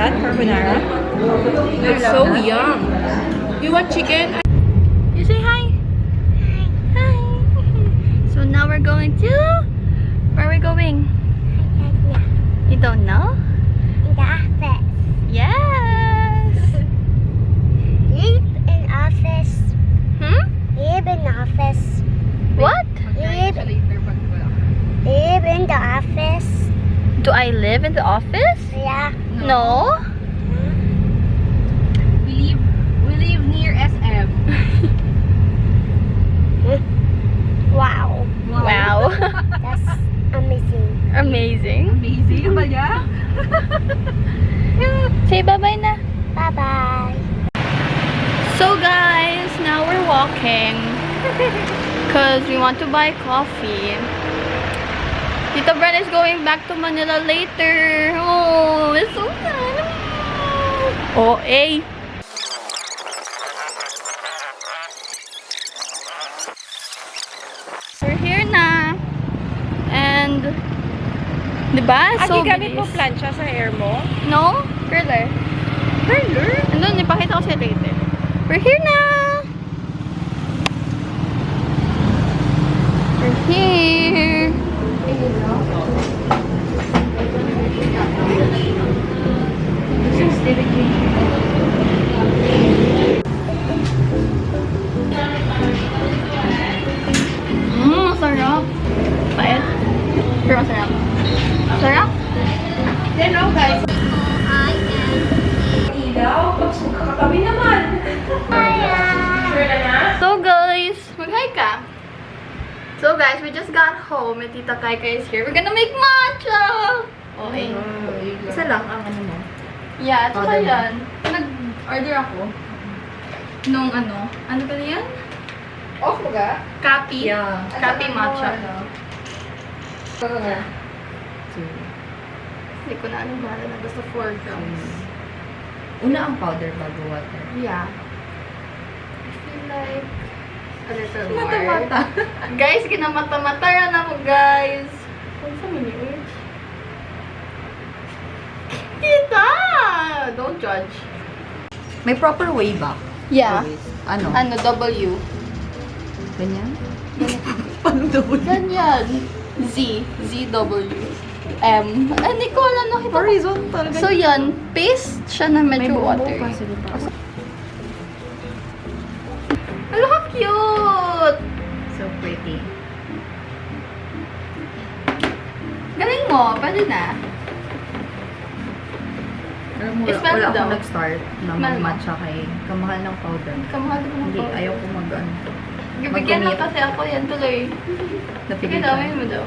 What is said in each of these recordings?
that? Carbonara? It's so yum. You want chicken? You say hi. Hi. So now we're going to... Where are we going? You don't know? In the office. Yes. Live in office. Hmm? Live in office. What? Live in the office. Do I live in the office? Yeah. No. We live near SM. Wow. Wow. That's amazing. Amazing. Amazing ba niya? Say bye-bye na. Bye-bye. So guys, now we're walking because we want to buy coffee. Tita Bren is going back to Manila later. Oh, it's so sad. Oh, hey. We're here na. And, diba? At So gamit mo bilis. plancha sa hair mo? No? Curler. Curler? Andun, ipakita ko siya later. We're here na! We're here! This is dedication. Masarap. Pait. Pero masarap. Masarap? Hello guys. Ilaw, katabi naman. Sure na na? So guys, mag-hi ka. So guys, we just got home and Tita Kaika is here. We're gonna make matcha! Okay. Isa lang ang ano mo. Yeah, ito Order mo. yan. Nag-order ako. Nung ano ba na yan? Off mo ga? Kapi. Yeah. Kapi matcha. Ano nga? Hindi ko na alam ba na. Basta 4 grams. Una ang powder bago water. Yeah. I feel like a little more. Mata-mata. Guys, kinamata-mata na mo, guys. Kung sa mini Tita! Don't judge. May proper way ba? Yeah. Always. Ano? Ano, W. Ganyan? Paano daw? Ganyan. Z. ZW. M. Hindi ko alam nakita ko. Horizontal. So, yan. Paste siya na May medyo buo-buo watery. pa sila pa. Hello, how cute! So pretty. Galing mo. Pwede na. Alam mo, Smell wala daw. akong nag-start na Smell mo. mag-matcha kay kamahal ng powder. Kamahal ko ng Hindi, powder. ayaw ko mag-ano. Bibigyan lang mag-commute. kasi ako yan tuloy. Sige, Napigil dami mo daw.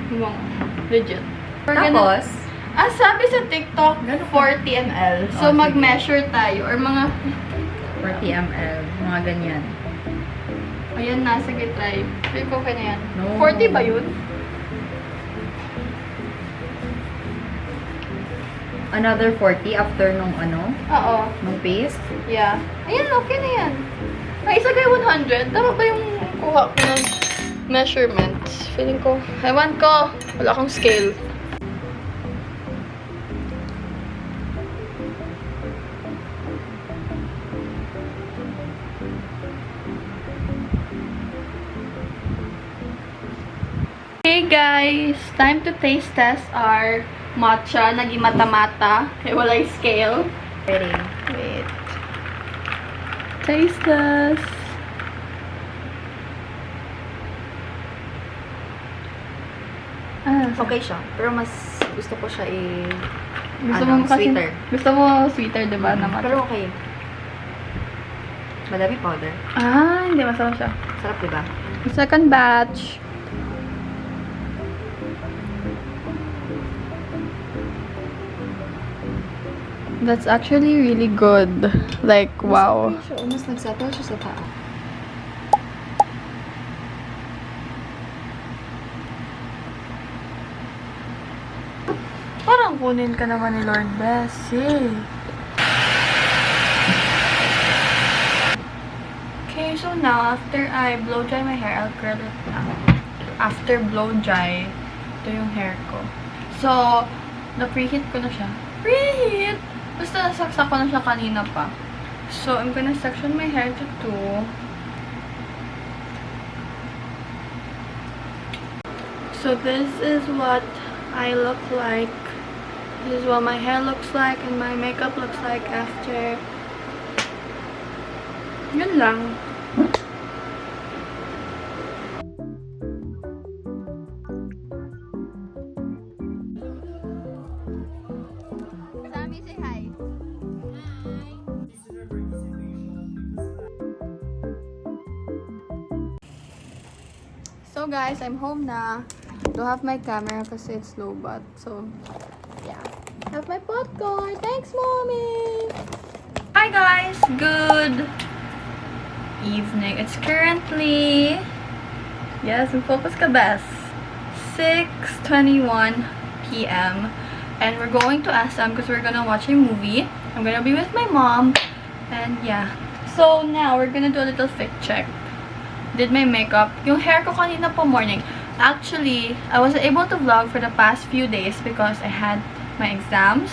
Wow. Legit. We're gonna- Tapos, sabi sa TikTok, 40 ml. So, Oh, sige. mag-measure tayo. Or mga, 40 ml, mga ganyan. ayan na, sige, try. Feel ko okay na yan. No. 40 ba yun? Another 40 after nung ano, Oo. nung paste. Yeah. Ayan, okay na yan. Ay, isa kay 100. Tama ba yung kuha ko ng measurements? Feeling ko, ewan ko. Wala akong scale. Okay guys, time to taste test our matcha. Naging mata-mata. Kaya walay scale. Ready? Wait. Taste test. Okay siya. Pero mas gusto ko siya Gusto ano, mo kasi, sweeter. Gusto mo sweeter, diba? Na matcha? Pero okay. Madami powder. Hindi masarap siya. Sarap, diba? Second batch. That's actually really good. Like, wow. Mas nagsettle siya sa taas. Parang kunin ka naman ni Lord Bessie. Okay, so now, after I blow dry my hair, I'll curl it now. After blow dry, ito yung hair ko. So, Na-preheat ko na siya. Preheat! Basta nasaksak ko na siya kanina pa. So, I'm gonna section my hair to 2. So, this is what I look like. This is what my hair looks like and my makeup looks like after. Yun lang. Sammy, say hi. So guys, I'm home na. Don't have my camera kasi it's low bat. So, yeah. Have my popcorn. Thanks, Mommy! Hi guys! Good evening. It's currently... Yes, focus ka best. 6:21 p.m. And we're going to SM because we're gonna watch a movie. I'm gonna be with my mom. And yeah. So now, we're gonna do a little fit check. Did my makeup. Yung hair ko kanina po morning. Actually, I wasn't able to vlog for the past few days because I had my exams.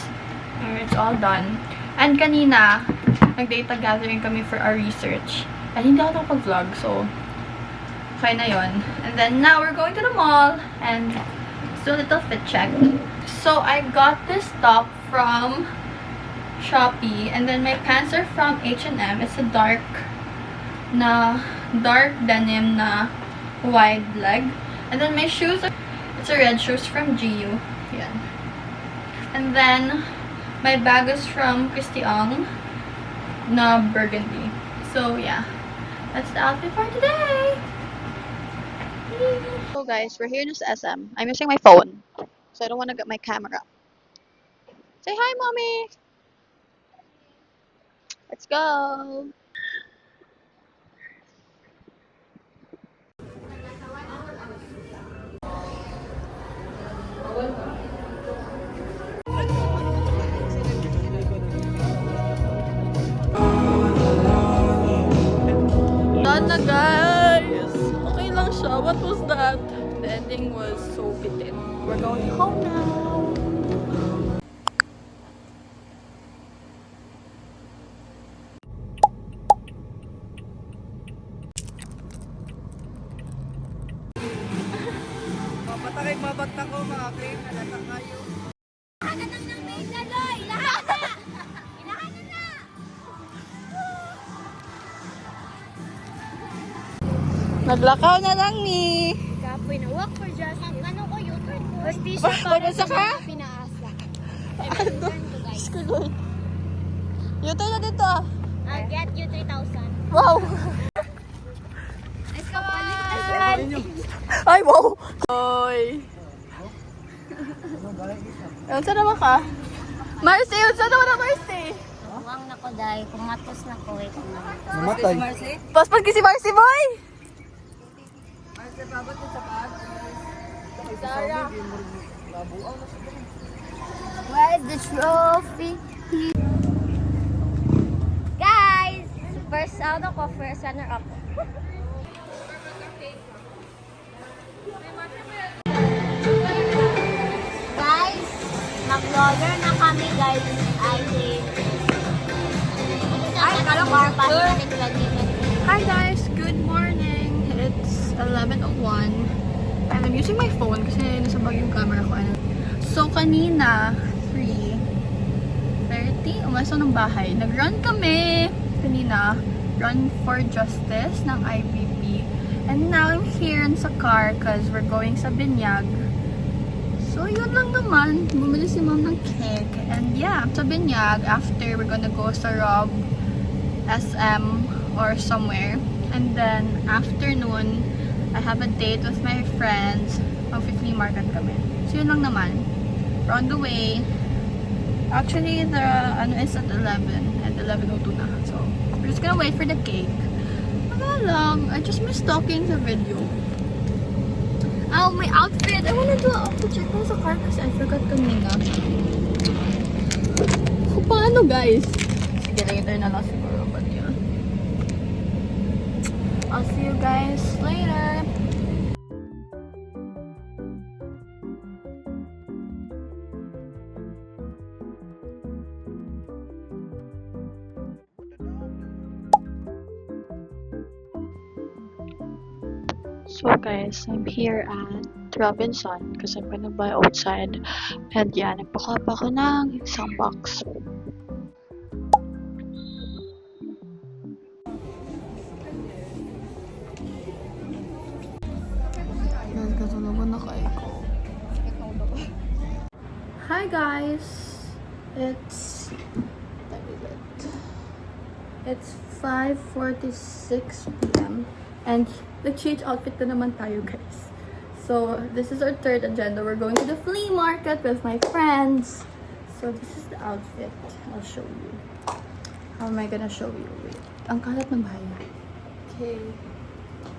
Pero it's all done. And kanina, nag-data gathering kami for our research. And hindi ako nakapag-vlog, so okay na yon. And then now we're going to the mall and do a little fit check. So I got this top from Shopee and then my pants are from H&M. It's a dark denim na wide leg. And then my shoes are, it's a red shoes from GU. Yan. And then my bag is from Christian na burgundy. So yeah, that's the outfit for today. So guys, we're here in this SM. I'm using my phone, so I don't want to get my camera. Say hi, Mommy! Let's go! Done na guys! Okay lang siya. What was that? The ending was so bitin. We're going home now. Babata ko mga claim na latak kayo. Naglakaw na lang ni. Kapoy na walk for just ano ko YouTube ko. Hostisya Para sa ka? Pinaasa. Yuto na dito. I'll get you 3,000. Wow! Let's go. Balik. Ay, wow! Oy! Unsa naman ka? Marcy! Unsa naman na Marcy? Huwag na ko dahil. Kumatos na ko. Wait. Mamatay. Paspag si Marcy, boy! Where's the trophy? Guys! First out ako. First runner up. Guys, mag-roller na kami guys. I think. Ay, kala ko Hi guys! Good morning! It's 11:01 and I'm using my phone kasi nasa bag yung camera ko. So, kanina 3:30 umalis ako ng bahay. Nag-run kami kanina. Run for Justice ng IPP. And now I'm here in sa car because we're going sa Binyag. So, yun lang naman. Bumili si mom ng cake. And yeah, sa Binyag, after we're gonna go sa Rob, SM, or somewhere. And then, afternoon, I have a date with my friends. Mag-flea market kami. So, yun lang naman. We're on the way. Actually, the ano is at 11. At 11:02 na. So, we're just gonna wait for the cake. Wala lang. I just missed talking sa video. Oh, my outfit! I wanna do an outfit check ko sa car kasi I forgot kanina. So, paano guys? Sige, later na lang siguro. But yeah. I'll see you guys later. So guys, I'm here at Robinson because I'm gonna buy outside. And yan, nagpakuha pa ako ng isang box. Hi guys! It's 5:46 p.m. and nag-change outfit na naman tayo guys. So, this is our third agenda. We're going to the flea market with my friends. So, this is the outfit. I'll show you. How am I gonna show you? Wait. Ang kalat ng bahay. Okay.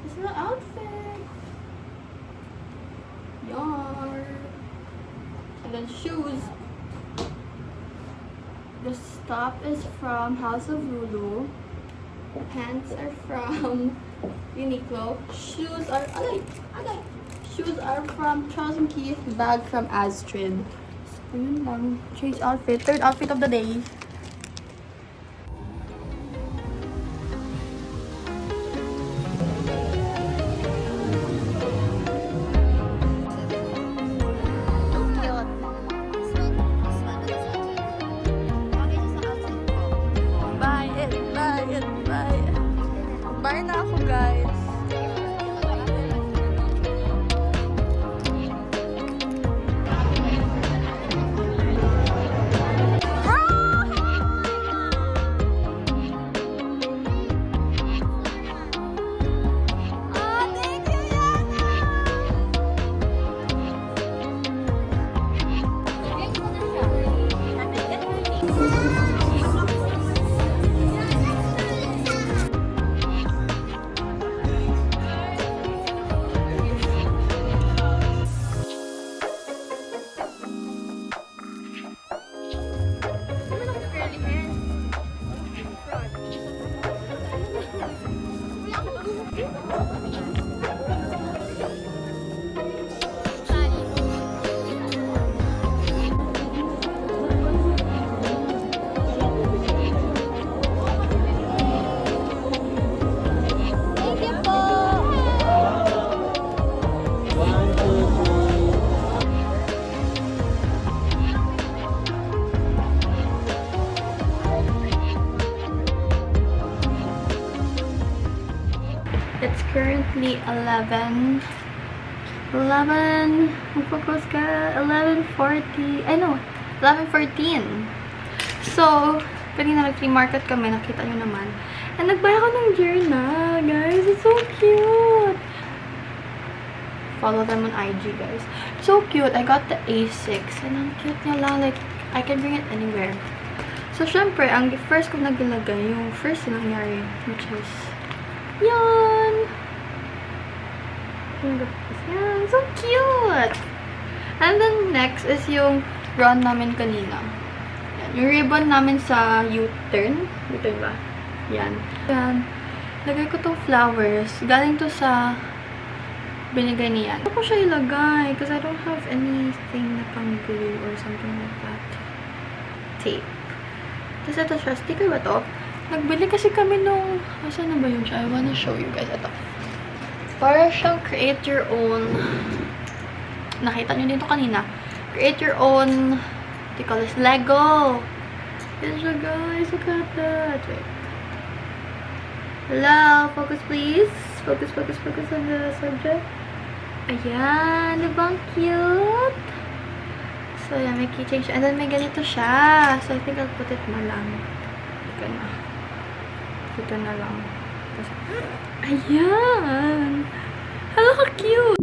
This is the outfit. Yarn. And then shoes. The top is from House of Lulu. Pants are from Uniqlo. Shoes are Shoes are from Charles & Keith. Bag from Astrid. So, yun lang. Change outfit. Third outfit of the day. Bye na ako, guys. It's currently 11, magpapos ka, 11:40, I know, 11:14. So, kanina nag-flea market kami, nakita nyo naman. And nagbuy ako ng journal, guys. It's so cute. Follow them on IG, guys. So cute. I got the A6. And ang cute niya lang. Like, I can bring it anywhere. So, syempre, ang first kong naglagay, yung first na nangyari, which is yan! Yan! So cute! And then next is yung run namin kanina. Yan. Yung ribbon namin sa U-turn. U-turn ba? Yan. Yan. Lagay ko tong flowers. Galing to sa binigay niyan. Ano ko siya ilagay? Because I don't have anything na pang glue or something like that. Tape. Tapos ito siya. Sticker ba to? Nagbili kasi kami nung... Asan na ba yun siya? I wanna show you guys. Ito. Para siyang create your own... Nakita nyo dito kanina. Create your own... What do you call this? Lego! Yan siya, guys. Look at that. Wait. Hello? Focus, please. Focus on the subject. Ayan. Diba ang cute? So, yan. May keychain siya. And then, may ganito siya. So, I think I'll put it na lang. Ito na. Ito na lang. Ayan! Hello, how cute!